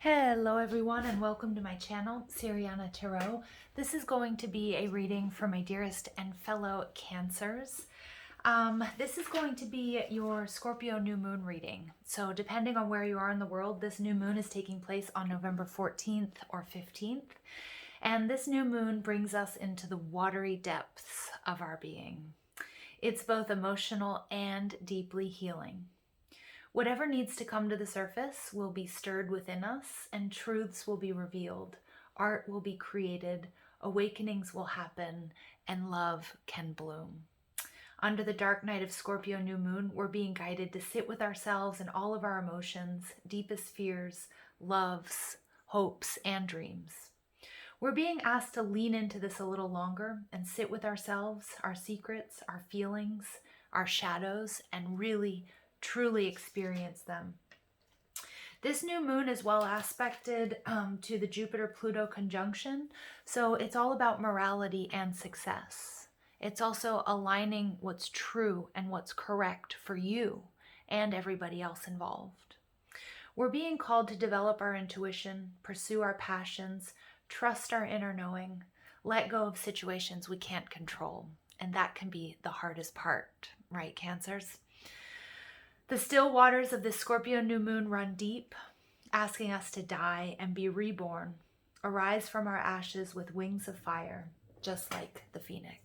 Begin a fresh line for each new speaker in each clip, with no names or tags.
Hello everyone and welcome to my channel, Siriana Tarot. This is going to be a reading for my dearest and fellow Cancers. This is going to be your Scorpio New Moon reading. So depending on where you are in the world, this new moon is taking place on November 14th or 15th. And this new moon brings us into the watery depths of our being. It's both emotional and deeply healing. Whatever needs to come to the surface will be stirred within us, and truths will be revealed. Art will be created, awakenings will happen, and love can bloom. Under the dark night of Scorpio New Moon, we're being guided to sit with ourselves and all of our emotions, deepest fears, loves, hopes, and dreams. We're being asked to lean into this a little longer and sit with ourselves, our secrets, our feelings, our shadows, and really truly experience them. This new moon is well aspected to the Jupiter-Pluto conjunction, so it's all about morality and success. It's also aligning what's true and what's correct for you and everybody else involved. We're being called to develop our intuition, pursue our passions, trust our inner knowing, let go of situations we can't control, and that can be the hardest part, right, Cancers? The still waters of this Scorpio new moon run deep, asking us to die and be reborn, arise from our ashes with wings of fire, just like the phoenix.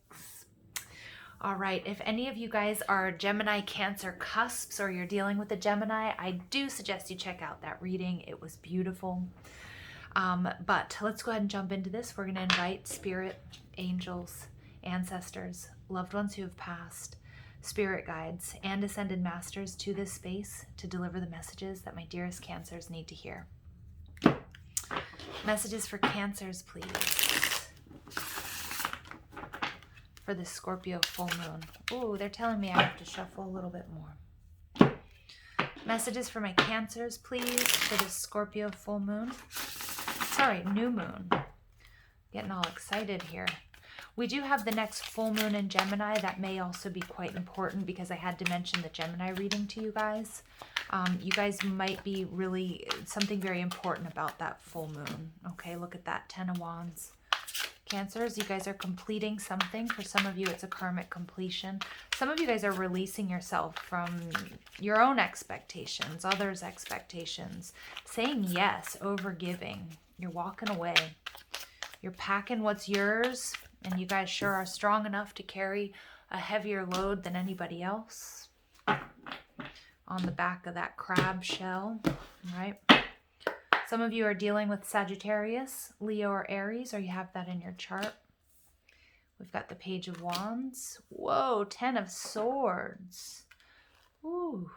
All right, if any of you guys are Gemini Cancer cusps or you're dealing with a Gemini, I do suggest you check out that reading. It was beautiful. But let's go ahead and jump into this. We're going to invite spirit, angels, ancestors, loved ones who have passed, spirit guides, and ascended masters to this space to deliver the messages that my dearest Cancers need to hear. Messages for Cancers, please. For the Scorpio full moon. Ooh, they're telling me I have to shuffle a little bit more. Messages for my Cancers, please, for the Scorpio full moon. Sorry, new moon. Getting all excited here. We do have the next full moon in Gemini. That may also be quite important because I had to mention the Gemini reading to you guys. You guys might be really something very important about that full moon. Okay, look at that, 10 of Wands. Cancers, you guys are completing something. For some of you, it's a karmic completion. Some of you guys are releasing yourself from your own expectations, others' expectations, saying yes, over giving. You're walking away. You're packing what's yours, and you guys sure are strong enough to carry a heavier load than anybody else on the back of that crab shell, right? Some of you are dealing with Sagittarius, Leo, or Aries, or you have that in your chart. We've got the Page of Wands. Whoa, 10 of Swords. Ooh.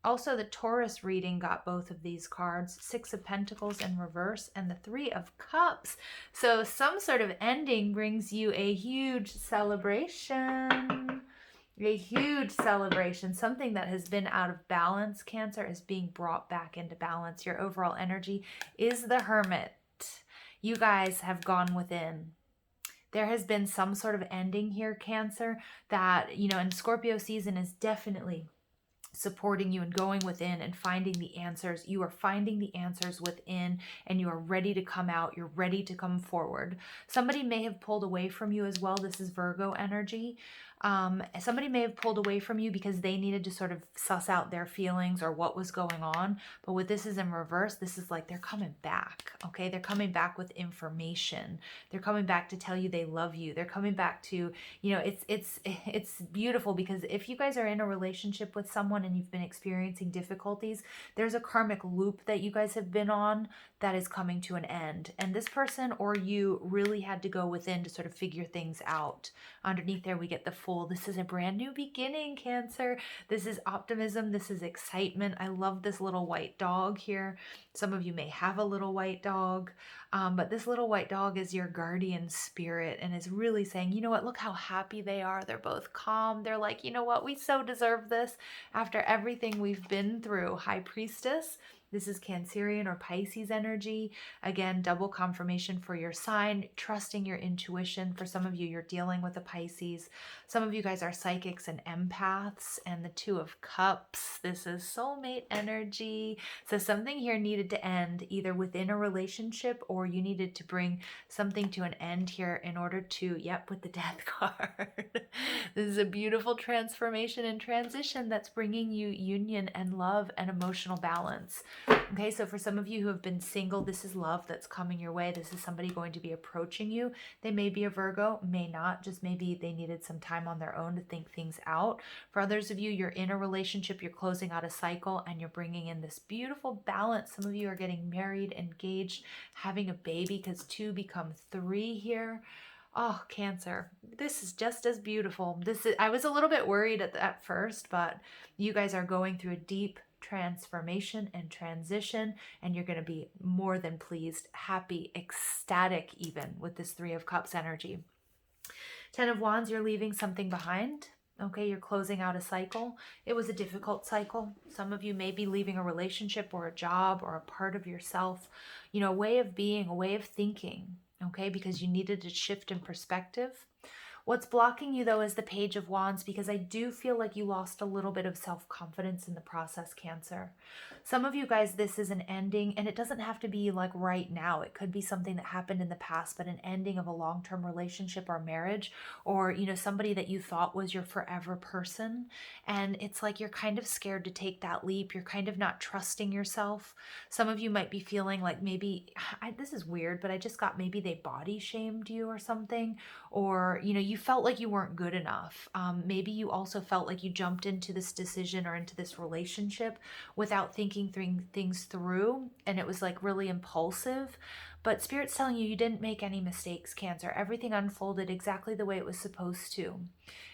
Also, the Taurus reading got both of these cards, 6 of Pentacles in reverse and the 3 of Cups. So some sort of ending brings you a huge celebration. A huge celebration. Something that has been out of balance, Cancer, is being brought back into balance. Your overall energy is the Hermit. You guys have gone within. There has been some sort of ending here, Cancer, that, you know, and Scorpio season is definitely supporting you and going within and finding the answers. You are finding the answers within and you are ready to come out. You're ready to come forward. Somebody may have pulled away from you as well. This is Virgo energy. Somebody may have pulled away from you because they needed to sort of suss out their feelings or what was going on. But with this is in reverse, this is like they're coming back, okay? They're coming back with information. They're coming back to tell you they love you. They're coming back to, you know, it's beautiful because if you guys are in a relationship with someone and you've been experiencing difficulties, there's a karmic loop that you guys have been on that is coming to an end. And this person or you really had to go within to sort of figure things out. Underneath there, we get the Fool. This is a brand new beginning, Cancer. This is optimism. This is excitement. I love this little white dog here. Some of you may have a little white dog, but this little white dog is your guardian spirit and is really saying, you know what, look how happy they are. They're both calm. They're like, you know what, we so deserve this after everything we've been through. High Priestess. This is Cancerian or Pisces energy. Again, double confirmation for your sign, trusting your intuition. For some of you, you're dealing with a Pisces. Some of you guys are psychics and empaths. And the Two of Cups, this is soulmate energy. So something here needed to end either within a relationship, or you needed to bring something to an end here in order to, yep, with the Death card. This is a beautiful transformation and transition that's bringing you union and love and emotional balance. Okay, so for some of you who have been single, this is love that's coming your way. This is somebody going to be approaching you. They may be a Virgo, may not, just maybe they needed some time on their own to think things out. For others of you, you're in a relationship, you're closing out a cycle, and you're bringing in this beautiful balance. Some of you are getting married, engaged, having a baby, because 2 become 3 here. Oh, Cancer, this is just as beautiful. I was a little bit worried at first, but you guys are going through a deep transformation and transition, and you're going to be more than pleased, happy, ecstatic even with this 3 of Cups energy. 10 of Wands, you're leaving something behind. Okay, you're closing out a cycle. It was a difficult cycle. Some of you may be leaving a relationship or a job or a part of yourself, you know, a way of being, a way of thinking, okay, because you needed a shift in perspective. What's blocking you, though, is the Page of Wands, because I do feel like you lost a little bit of self-confidence in the process, Cancer. Some of you guys, this is an ending, and it doesn't have to be like right now. It could be something that happened in the past, but an ending of a long-term relationship or marriage, or, you know, somebody that you thought was your forever person. And it's like you're kind of scared to take that leap. You're kind of not trusting yourself. Some of you might be feeling like maybe, this is weird, but I just got maybe they body shamed you or something, or, you know, you felt like you weren't good enough. Maybe you also felt like you jumped into this decision or into this relationship without thinking things through, and it was like really impulsive. But Spirit's telling you didn't make any mistakes, Cancer. Everything unfolded exactly the way it was supposed to,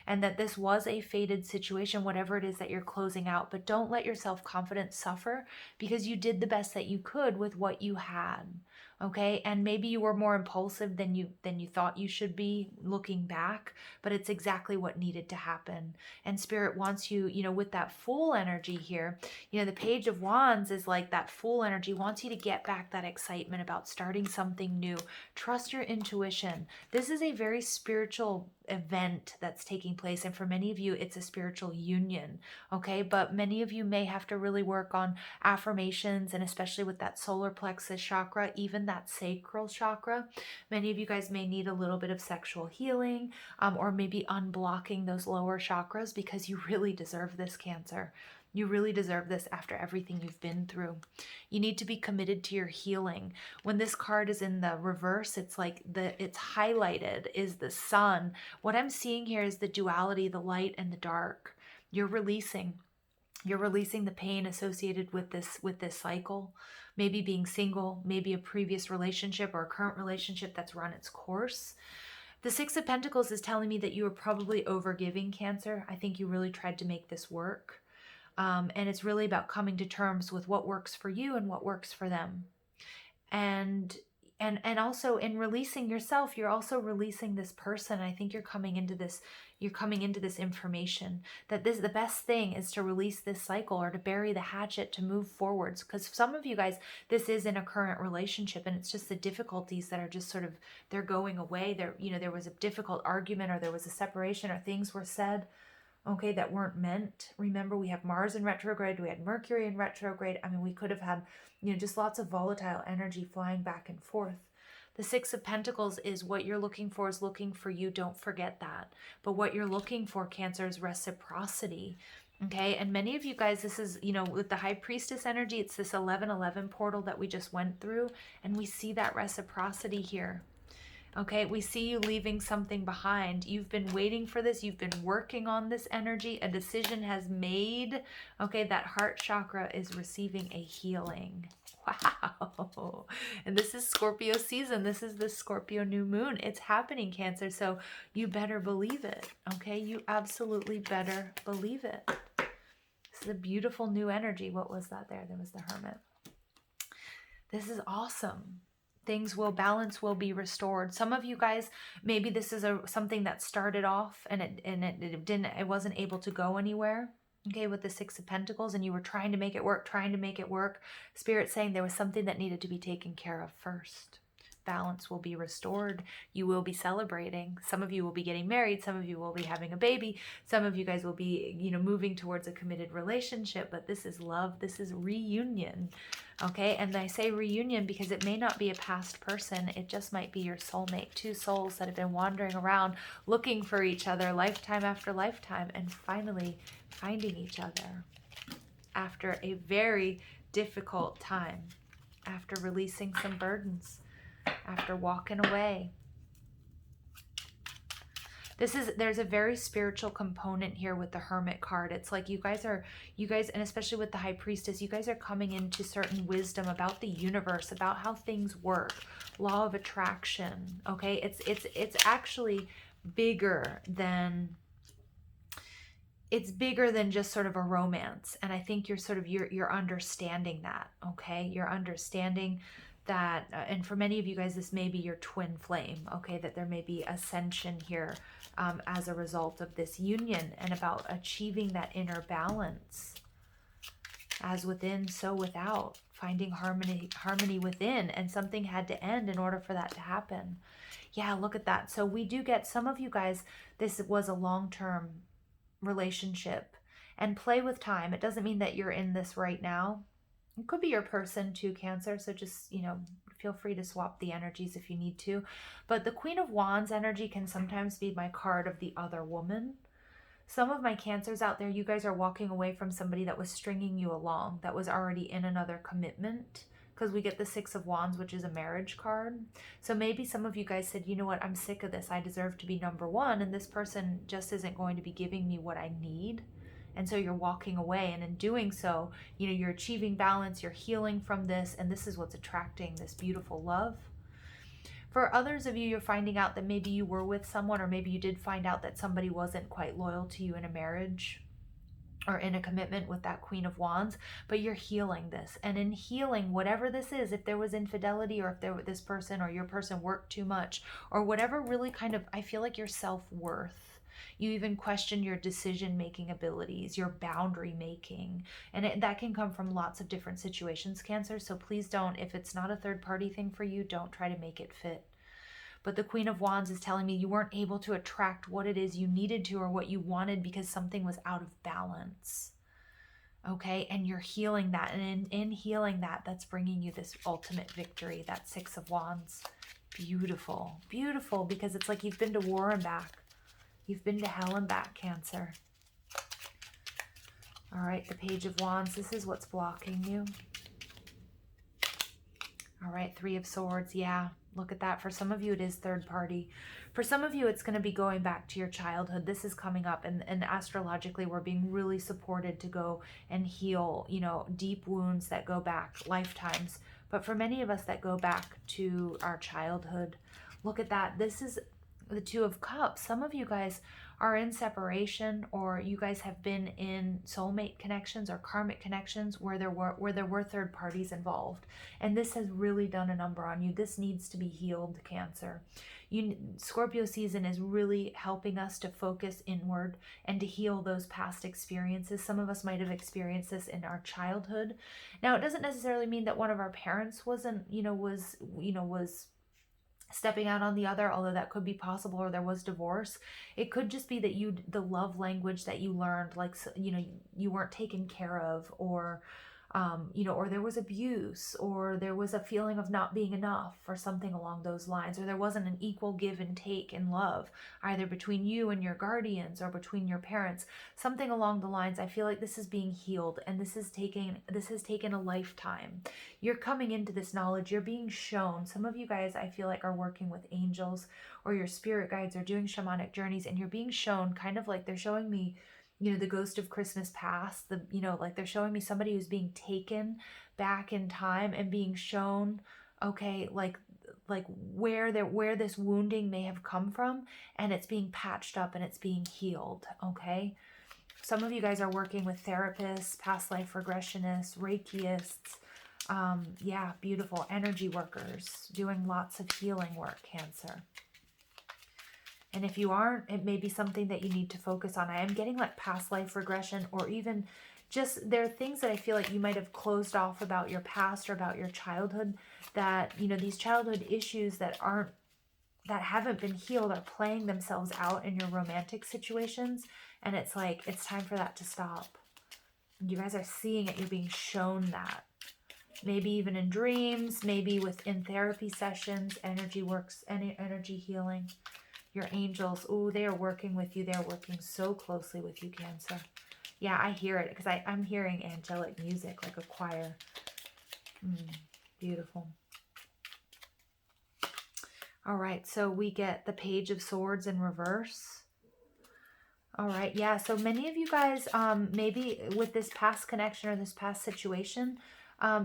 and that this was a fated situation, whatever it is that you're closing out. But don't let your self-confidence suffer, because you did the best that you could with what you had. Okay, and maybe you were more impulsive than you thought you should be looking back, but it's exactly what needed to happen. And Spirit wants you, you know, with that Fool energy here, you know, the Page of Wands is like that Fool energy, wants you to get back that excitement about starting something new. Trust your intuition. This is a very spiritual event that's taking place, and for many of you it's a spiritual union, okay? But many of you may have to really work on affirmations, and especially with that solar plexus chakra, even that sacral chakra. Many of you guys may need a little bit of sexual healing, or maybe unblocking those lower chakras, because you really deserve this, Cancer. You really deserve this after everything you've been through. You need to be committed to your healing. When this card is in the reverse, it's like it's highlighted is the sun. What I'm seeing here is the duality, the light and the dark. You're releasing the pain associated with this cycle. Maybe being single, maybe a previous relationship or a current relationship that's run its course. The 6 of Pentacles is telling me that you were probably overgiving, Cancer. I think you really tried to make this work. And it's really about coming to terms with what works for you and what works for them. And also in releasing yourself, you're also releasing this person. I think you're coming into this information that the best thing is to release this cycle, or to bury the hatchet, to move forwards. Because some of you guys, this is in a current relationship, and it's just the difficulties that are just sort of, they're going away. There was a difficult argument, or there was a separation, or things were said, okay, that weren't meant. Remember, we have Mars in retrograde, we had Mercury in retrograde. I mean, we could have had, just lots of volatile energy flying back and forth. The 6 of Pentacles is what you're looking for is looking for you. Don't forget that. But what you're looking for, Cancer, is reciprocity. Okay, and many of you guys, this is, with the High Priestess energy, it's this 11-11 portal that we just went through, and we see that reciprocity here. Okay, we see you leaving something behind. You've been waiting for this. You've been working on this energy. A decision has made. Okay, that heart chakra is receiving a healing. Wow. And this is Scorpio season. This is the Scorpio New Moon. It's happening, Cancer. So you better believe it. Okay, you absolutely better believe it. This is a beautiful new energy. What was that there? There was the Hermit. This is awesome. Balance will be restored. Some of you guys, maybe this is something that started off and it wasn't able to go anywhere. Okay, with the Six of Pentacles, and you were trying to make it work, trying to make it work. Spirit saying there was something that needed to be taken care of first. Balance will be restored. You will be celebrating. Some of you will be getting married. Some of you will be having a baby. Some of you guys will be, moving towards a committed relationship. But this is love. This is reunion. Okay, and I say reunion because it may not be a past person. It just might be your soulmate. Two souls that have been wandering around looking for each other lifetime after lifetime, and finally finding each other after a very difficult time, after releasing some burdens, after walking away. There's a very spiritual component here with the Hermit card. It's like you guys, and especially with the High Priestess, you guys are coming into certain wisdom about the universe, about how things work, law of attraction. Okay, it's actually bigger than just sort of a romance. And I think you're understanding that. Okay, you're understanding that, and for many of you guys, this may be your twin flame. Okay, that there may be ascension here as a result of this union, and about achieving that inner balance, as within so without, finding harmony within. And something had to end in order for that to happen. Yeah, look at that. So we do get, some of you guys, this was a long-term relationship, and play with time. It doesn't mean that you're in this right now. It could be your person too, Cancer. So just, feel free to swap the energies if you need to. But the Queen of Wands energy can sometimes be my card of the other woman. Some of my Cancers out there, you guys are walking away from somebody that was stringing you along, that was already in another commitment, because we get the Six of Wands, which is a marriage card. So maybe some of you guys said, you know what, I'm sick of this. I deserve to be number one, and this person just isn't going to be giving me what I need. And so you're walking away, and in doing so, you're achieving balance, you're healing from this, and this is what's attracting this beautiful love. For others of you, you're finding out that maybe you were with someone, or maybe you did find out that somebody wasn't quite loyal to you in a marriage or in a commitment with that Queen of Wands, but you're healing this. And in healing, whatever this is, if there was infidelity, or if this person or your person worked too much, or whatever, really kind of, I feel like your self-worth, you even question your decision-making abilities, your boundary making. And that can come from lots of different situations, Cancer. So please don't, if it's not a third-party thing for you, don't try to make it fit. But the Queen of Wands is telling me you weren't able to attract what it is you needed to, or what you wanted, because something was out of balance. Okay, and you're healing that. And in healing that, that's bringing you this ultimate victory, that Six of Wands. Beautiful, beautiful, because it's like you've been to war and back. You've been to hell and back, Cancer. All right, the Page of Wands. This is what's blocking you. All right, Three of Swords. Yeah, look at that. For some of you, it is third party. For some of you, it's going to be going back to your childhood. This is coming up, and astrologically, we're being really supported to go and heal, deep wounds that go back lifetimes. But for many of us, that go back to our childhood. Look at that. This is the Two of Cups. Some of you guys are in separation, or you guys have been in soulmate connections or karmic connections where there were third parties involved, and this has really done a number on you. This needs to be healed, Cancer. Scorpio season is really helping us to focus inward and to heal those past experiences. Some of us might have experienced this in our childhood. Now, it doesn't necessarily mean that one of our parents was stepping out on the other, although that could be possible, or there was divorce. It could just be that the love language that you learned, like, you weren't taken care of, or or there was abuse, or there was a feeling of not being enough, or something along those lines, or there wasn't an equal give and take in love, either between you and your guardians or between your parents, something along the lines. I feel like this is being healed, and this has taken a lifetime. You're coming into this knowledge, you're being shown. Some of you guys, I feel like, are working with angels, or your spirit guides, or doing shamanic journeys, and you're being shown, kind of like they're showing me, the ghost of Christmas past, like they're showing me somebody who's being taken back in time and being shown, okay, like where this wounding may have come from, and it's being patched up and it's being healed. Okay, some of you guys are working with therapists, past life regressionists, Reikeists, yeah, beautiful energy workers, doing lots of healing work, Cancer. And if you aren't, it may be something that you need to focus on. I am getting like past life regression, or even just there are things that I feel like you might have closed off about your past or about your childhood, that, you know, these childhood issues that haven't been healed are playing themselves out in your romantic situations. And it's like, it's time for that to stop. You guys are seeing it. You're being shown that. Maybe even in dreams, maybe within therapy sessions, energy works, energy healing. Your angels, oh, they are working with you. They're working so closely with you, Cancer. Yeah, I hear it because I'm hearing angelic music, like a choir. Beautiful. All right, so we get the Page of Swords in reverse. All right, yeah, so many of you guys, maybe with this past connection or this past situation,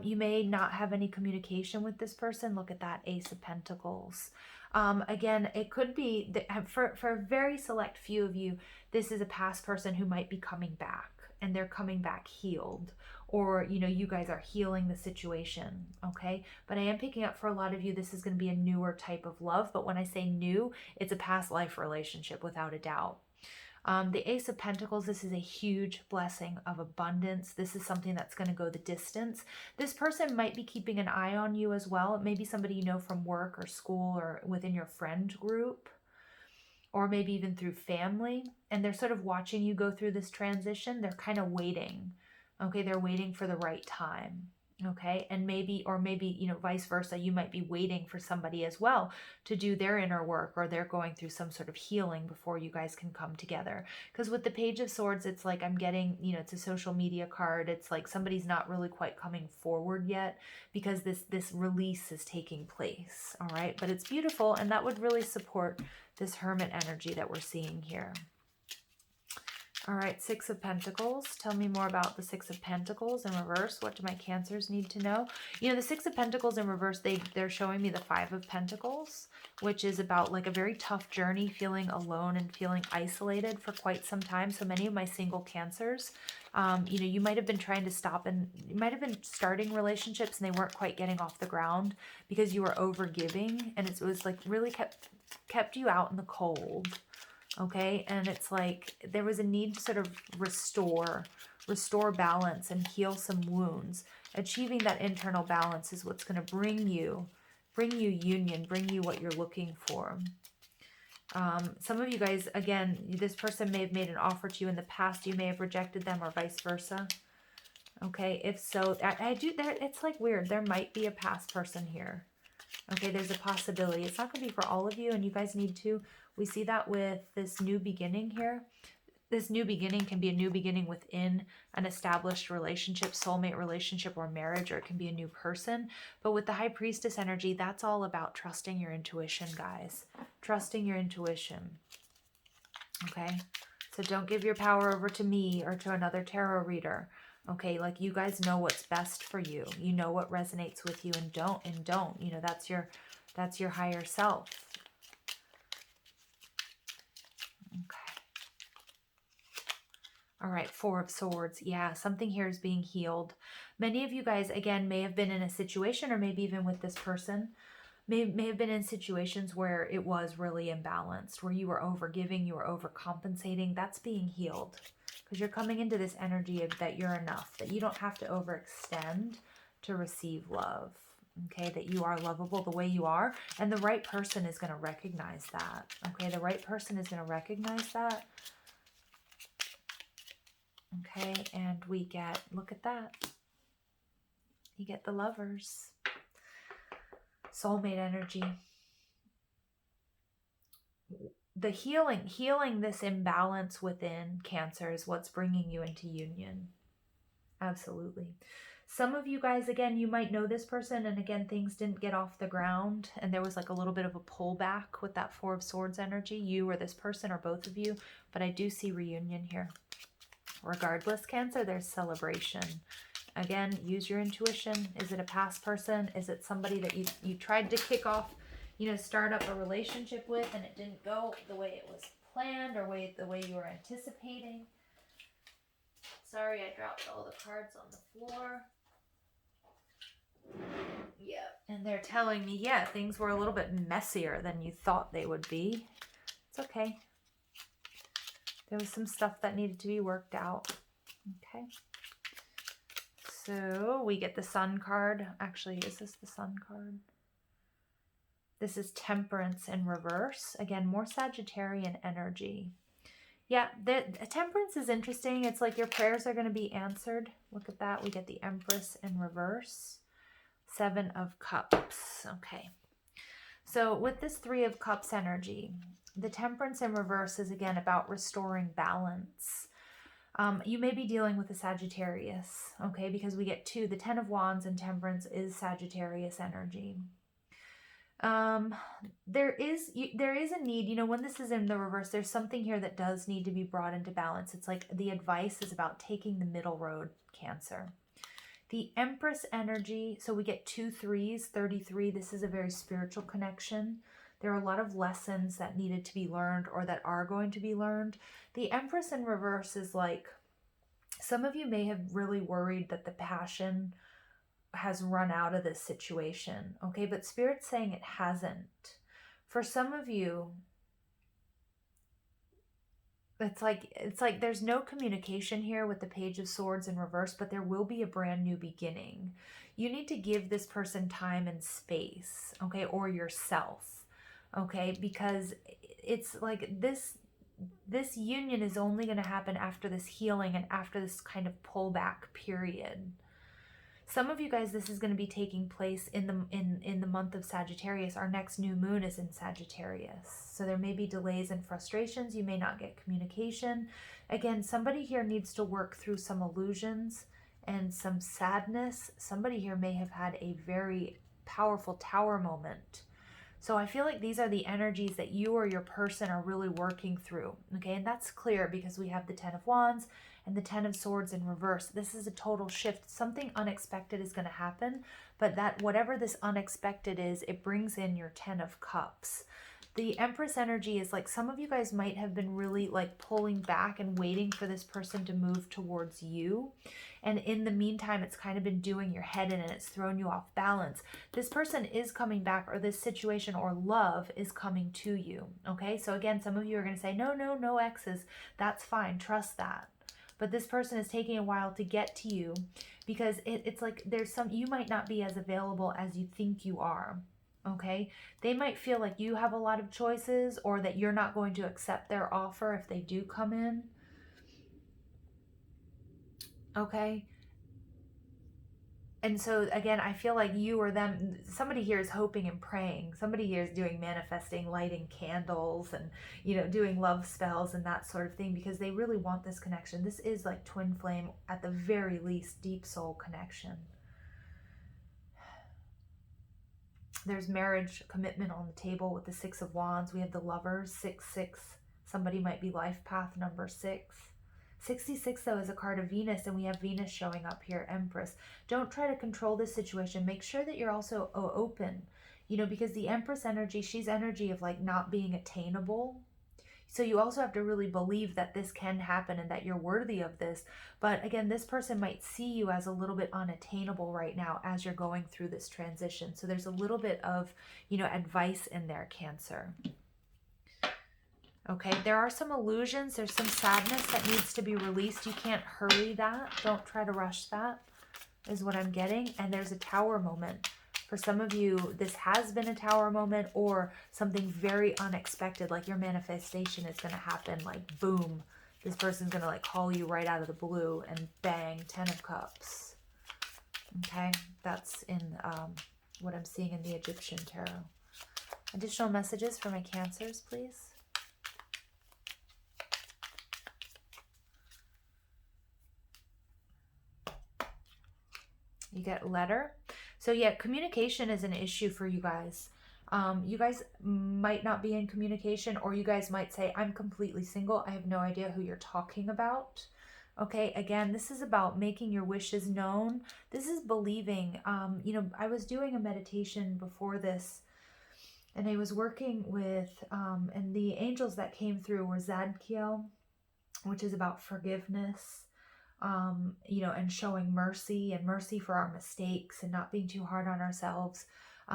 you may not have any communication with this person. Look at that, Ace of Pentacles. Again, it could be, for a very select few of you, this is a past person who might be coming back, and they're coming back healed, or, you know, you guys are healing the situation, okay? But I am picking up for a lot of you, this is going to be a newer type of love. But when I say new, it's a past life relationship without a doubt. The Ace of Pentacles, this is a huge blessing of abundance. This is something that's going to go the distance. This person might be keeping an eye on you as well. It may be somebody you know from work or school or within your friend group, or maybe even through family. And they're sort of watching you go through this transition. They're kind of waiting. Okay, they're waiting for the right time. Okay, and maybe, or maybe, you know, vice versa, you might be waiting for somebody as well to do their inner work, or they're going through some sort of healing before you guys can come together. Because with the Page of Swords, it's like I'm getting, you know, it's a social media card. It's like somebody's not really quite coming forward yet because this release is taking place. All right, but it's beautiful, and that would really support this Hermit energy that we're seeing here. All right, Six of Pentacles. Tell me more about the Six of Pentacles in reverse. What do my Cancers need to know? You know, the Six of Pentacles in reverse, they're showing me the Five of Pentacles, which is about like a very tough journey, feeling alone and feeling isolated for quite some time. So many of my single Cancers, you know, you might have been trying to stop, and you might have been starting relationships and they weren't quite getting off the ground because you were overgiving, and it was like really kept you out in the cold. Okay, and it's like there was a need to sort of restore balance and heal some wounds. Achieving that internal balance is what's going to bring you union, bring you what you're looking for. Some of you guys, again, this person may have made an offer to you in the past. You may have rejected them, or vice versa. Okay, if so, I do there. It's like weird. There might be a past person here. Okay, there's a possibility. It's not going to be for all of you, and you guys need to. We see that with this new beginning here. This new beginning can be a new beginning within an established relationship, soulmate relationship, or marriage, or it can be a new person. But with the High Priestess energy, that's all about trusting your intuition, guys. Trusting your intuition. Okay? So don't give your power over to me or to another tarot reader. Okay, like you guys know what's best for you. You know what resonates with you, and don't. You know, that's your higher self. Okay. All right, Four of Swords. Yeah, something here is being healed. Many of you guys, again, may have been in a situation, or maybe even with this person, may have been in situations where it was really imbalanced, where you were overgiving, you were overcompensating. That's being healed. Because you're coming into this energy of that you're enough, that you don't have to overextend to receive love, okay? That you are lovable the way you are, and the right person is going to recognize that, okay? The right person is going to recognize that, okay? And we get, look at that. You get the Lovers. Soulmate energy. The healing this imbalance within Cancer is what's bringing you into union. Absolutely. Some of you guys, again, you might know this person, and again, things didn't get off the ground, and there was like a little bit of a pullback with that Four of Swords energy, you or this person, or both of you, but I do see reunion here. Regardless, Cancer, there's celebration. Again, use your intuition. Is it a past person? Is it somebody that you tried to kick off, you know, start up a relationship with, and it didn't go the way it was planned, or the way you were anticipating? Sorry, I dropped all the cards on the floor. Yeah, and they're telling me, yeah, things were a little bit messier than you thought they would be. It's okay. There was some stuff that needed to be worked out. Okay. So we get the Sun card. Actually, is this the Sun card? This is Temperance in reverse. Again, more Sagittarian energy. Yeah, the Temperance is interesting. It's like your prayers are going to be answered. Look at that. We get the Empress in reverse. 7 of Cups. Okay. So with this 3 of Cups energy, the Temperance in reverse is again about restoring balance. You may be dealing with a Sagittarius, okay, because we get 2. The 10 of Wands and Temperance is Sagittarius energy. There is a need, you know, when this is in the reverse, there's something here that does need to be brought into balance. It's like the advice is about taking the middle road, Cancer. The Empress energy, so we get 2 3s, 33. This is a very spiritual connection. There are a lot of lessons that needed to be learned or that are going to be learned. The Empress in reverse is like, some of you may have really worried that the passion has run out of this situation, okay? But Spirit's saying it hasn't. For some of you, it's like there's no communication here with the Page of Swords in reverse, but there will be a brand new beginning. You need to give this person time and space, okay? Or yourself, okay? Because it's like this union is only going to happen after this healing and after this kind of pullback period. Some of you guys, this is going to be taking place in the month of Sagittarius. Our next new moon is in Sagittarius. So there may be delays and frustrations. You may not get communication. Again, somebody here needs to work through some illusions and some sadness. Somebody here may have had a very powerful Tower moment. So I feel like these are the energies that you or your person are really working through. Okay, and that's clear because we have the 10 of Wands and the 10 of Swords in reverse. This is a total shift. Something unexpected is going to happen, but that whatever this unexpected is, it brings in your 10 of Cups. The Empress energy is like some of you guys might have been really like pulling back and waiting for this person to move towards you. And in the meantime, it's kind of been doing your head in and it's thrown you off balance. This person is coming back, or this situation or love is coming to you. Okay, so again, some of you are going to say, no exes. That's fine. Trust that. But this person is taking a while to get to you because it's like there's some, you might not be as available as you think you are. Okay, they might feel like you have a lot of choices or that you're not going to accept their offer if they do come in. Okay. And so again, I feel like you or them, somebody here is hoping and praying. Somebody here is doing manifesting, lighting candles and, you know, doing love spells and that sort of thing because they really want this connection. This is like twin flame, at the very least, deep soul connection. There's marriage commitment on the table with the 6 of Wands. We have the Lovers, 6-6. Somebody might be life path number 6. 66 though is a card of Venus, and we have Venus showing up here, Empress. Don't try to control this situation. Make sure that you're also open, you know, because the Empress energy, she's energy of like not being attainable. So you also have to really believe that this can happen and that you're worthy of this. But again, this person might see you as a little bit unattainable right now as you're going through this transition. So there's a little bit of, you know, advice in there, Cancer. Okay, there are some illusions. There's some sadness that needs to be released. You can't hurry that. Don't try to rush that, is what I'm getting. And there's a Tower moment. For some of you, this has been a Tower moment or something very unexpected, like your manifestation is going to happen, like boom, this person's going to like call you right out of the blue and bang, 10 of Cups. Okay, that's in what I'm seeing in the Egyptian Tarot. Additional messages for my Cancers, please. You get letter. So yeah, communication is an issue for you guys. You guys might not be in communication, or you guys might say, I'm completely single. I have no idea who you're talking about. Okay, again, this is about making your wishes known. This is believing. You know, I was doing a meditation before this, and I was working with, and the angels that came through were Zadkiel, which is about forgiveness. you know, and showing mercy and mercy for our mistakes and not being too hard on ourselves.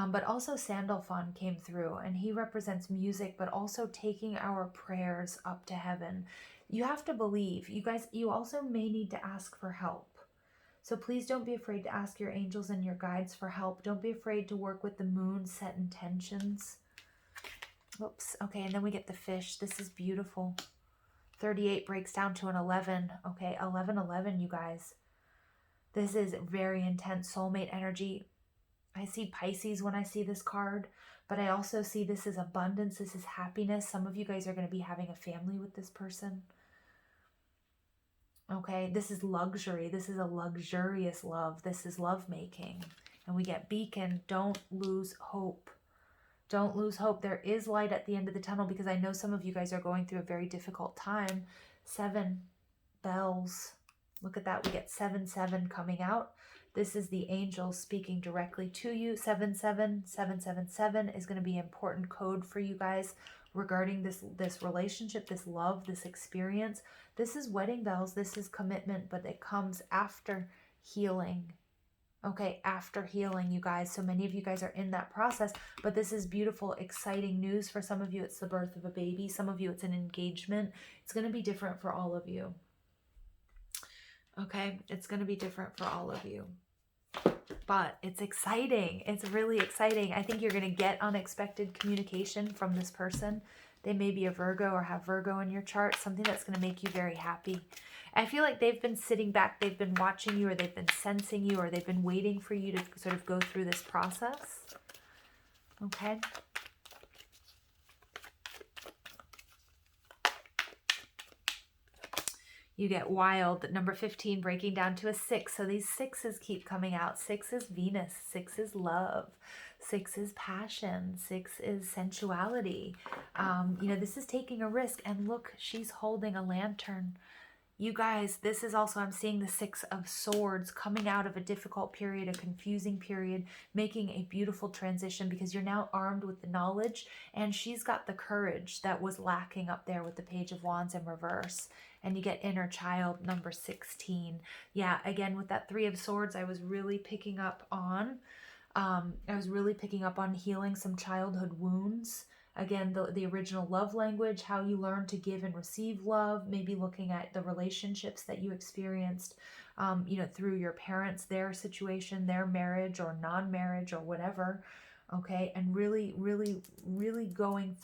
But also Sandalphon came through, and he represents music, but also taking our prayers up to heaven. You have to believe. You guys, you also may need to ask for help. So please don't be afraid to ask your angels and your guides for help. Don't be afraid to work with the moon, set intentions. Oops. Okay, and then we get the fish. This is beautiful. 38 breaks down to an 11. Okay, 11, you guys. This is very intense soulmate energy. I see Pisces when I see this card, but I also see this as abundance. This is happiness. Some of you guys are going to be having a family with this person. Okay, this is luxury. This is a luxurious love. This is lovemaking. And we get beacon. Don't lose hope. Don't lose hope. There is light at the end of the tunnel, because I know some of you guys are going through a very difficult time. 7 bells. Look at that. We get 7-7 coming out. This is the angel speaking directly to you. 77777 is going to be an important code for you guys regarding this relationship, this love, this experience. This is wedding bells. This is commitment, but it comes after healing. Okay, after healing, you guys. So many of you guys are in that process, but this is beautiful, exciting news. For some of you, it's the birth of a baby. Some of you, it's an engagement. It's going to be different for all of you. Okay, it's going to be different for all of you. But it's exciting. It's really exciting. I think you're going to get unexpected communication from this person. They may be a Virgo or have Virgo in your chart, something that's going to make you very happy. I feel like they've been sitting back, they've been watching you, or they've been sensing you, or they've been waiting for you to sort of go through this process. Okay. You get wild, number 15, breaking down to a 6. So these 6s keep coming out. 6 is Venus. 6 is love. 6 is passion. 6 is sensuality. You know, this is taking a risk. And look, she's holding a lantern. You guys, this is also, I'm seeing the 6 of Swords coming out of a difficult period, a confusing period, making a beautiful transition, because you're now armed with the knowledge, and she's got the courage that was lacking up there with the Page of Wands in reverse. And you get inner child, number 16. Yeah, again, with that 3 of Swords, I was really picking up on, healing some childhood wounds. Again, the original love language, how you learn to give and receive love, maybe looking at the relationships that you experienced, you know, through your parents, their situation, their marriage or non-marriage or whatever, okay? And really, really, really going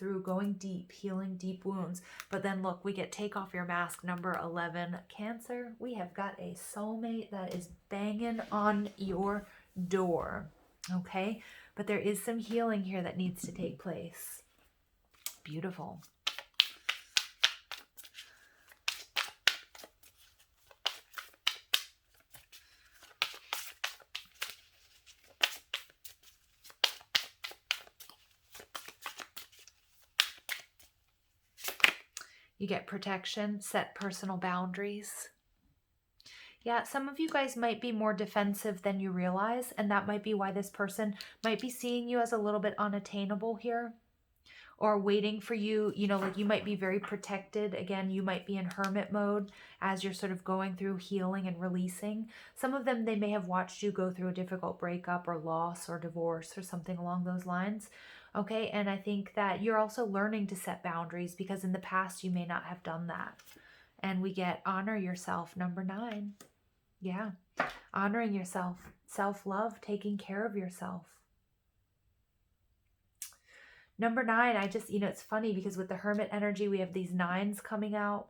deep, healing deep wounds. But then look, we get take off your mask, number 11, Cancer. We have got a soulmate that is banging on your door, okay? But there is some healing here that needs to take place. Beautiful. You get protection, set personal boundaries. Yeah, some of you guys might be more defensive than you realize, and that might be why this person might be seeing you as a little bit unattainable here, or waiting for you, you know, like you might be very protected. Again, you might be in hermit mode as you're sort of going through healing and releasing. Some of them, they may have watched you go through a difficult breakup or loss or divorce or something along those lines. Okay, and I think that you're also learning to set boundaries, because in the past you may not have done that. And we get honor yourself, number 9. Yeah, honoring yourself, self-love, taking care of yourself. Number 9, I just, you know, it's funny because with the Hermit energy, we have these 9s coming out,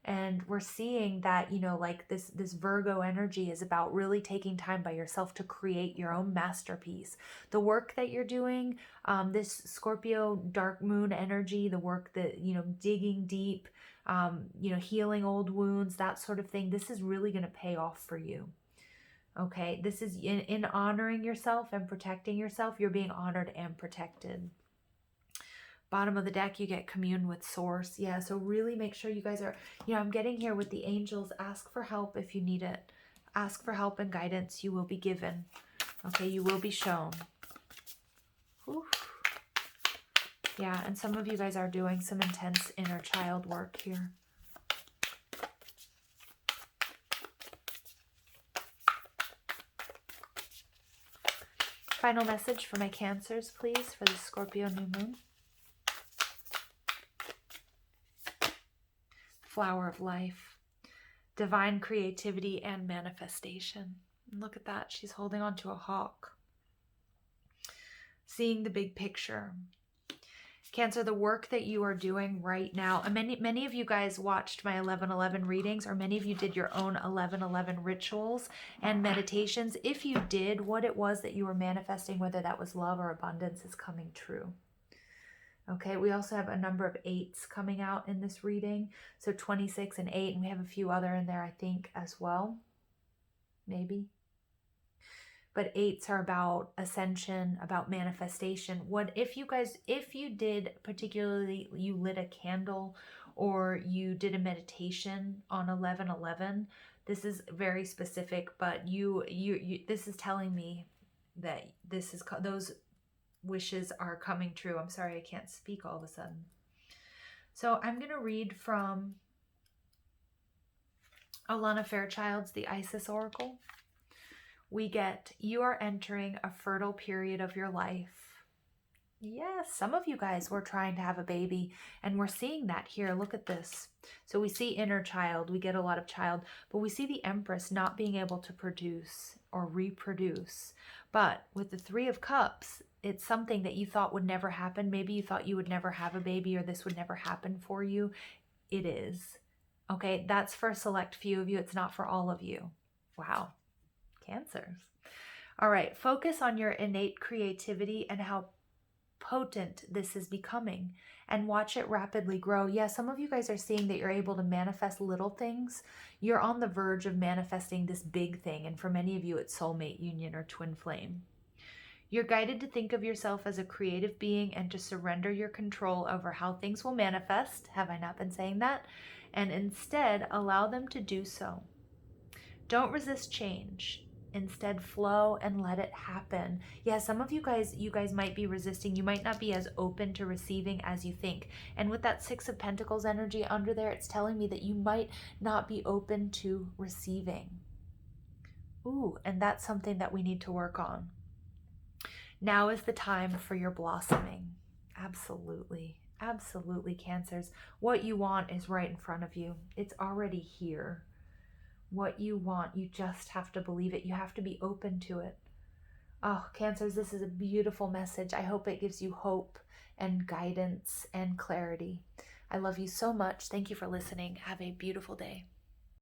and we're seeing that, you know, like this Virgo energy is about really taking time by yourself to create your own masterpiece. The work that you're doing, this Scorpio dark moon energy, the work that, you know, digging deep, you know, healing old wounds, that sort of thing, this is really going to pay off for you. Okay, this is in honoring yourself and protecting yourself, you're being honored and protected. Bottom of the deck, you get commune with source. Yeah, so really make sure you guys are, you know, I'm getting here with the angels. Ask for help if you need it. Ask for help and guidance. You will be given. Okay, you will be shown. Whew. Yeah, and some of you guys are doing some intense inner child work here. final message for my Cancers, please, for the Scorpio New Moon. Flower of life, divine creativity and manifestation. And look at that. She's holding on to a hawk. Seeing the big picture. Cancer, the work that you are doing right now, and many of you guys watched my 11/11 readings, or many of you did your own 11/11 rituals and meditations. If you did, what it was that you were manifesting, whether that was love or abundance, is coming true. Okay, we also have a number of 8s coming out in this reading. So 26 and 8, and we have a few other in there, I think, as well. Maybe. But 8s are about ascension, about manifestation. What if you guys, if you did, particularly you lit a candle or you did a meditation on 11/11, this is very specific, but you this is telling me that this is, those wishes are coming true. I'm sorry, I can't speak all of a sudden. So I'm going to read from Alana Fairchild's The Isis Oracle. We get, you are entering a fertile period of your life. Yes, some of you guys were trying to have a baby, and we're seeing that here. Look at this. So we see inner child, we get a lot of child, but we see the Empress not being able to produce or reproduce. But with the 3 of Cups, it's something that you thought would never happen. Maybe you thought you would never have a baby, or this would never happen for you. It is. Okay, that's for a select few of you. It's not for all of you. Wow. Cancers. All right, focus on your innate creativity and how potent this is becoming, and watch it rapidly grow. Yeah, some of you guys are seeing that you're able to manifest little things. You're on the verge of manifesting this big thing, and for many of you, it's soulmate union or twin flame. You're guided to think of yourself as a creative being and to surrender your control over how things will manifest. Have I not been saying that? And instead, allow them to do so. Don't resist change. Instead, flow and let it happen. Yeah, some of you guys might be resisting. You might not be as open to receiving as you think. And with that 6 of Pentacles energy under there, it's telling me that you might not be open to receiving. Ooh, and that's something that we need to work on. Now is the time for your blossoming. Absolutely. Absolutely, Cancers. What you want is right in front of you. It's already here. What you want, you just have to believe it. You have to be open to it. Oh, Cancers, this is a beautiful message. I hope it gives you hope and guidance and clarity. I love you so much. Thank you for listening. Have a beautiful day.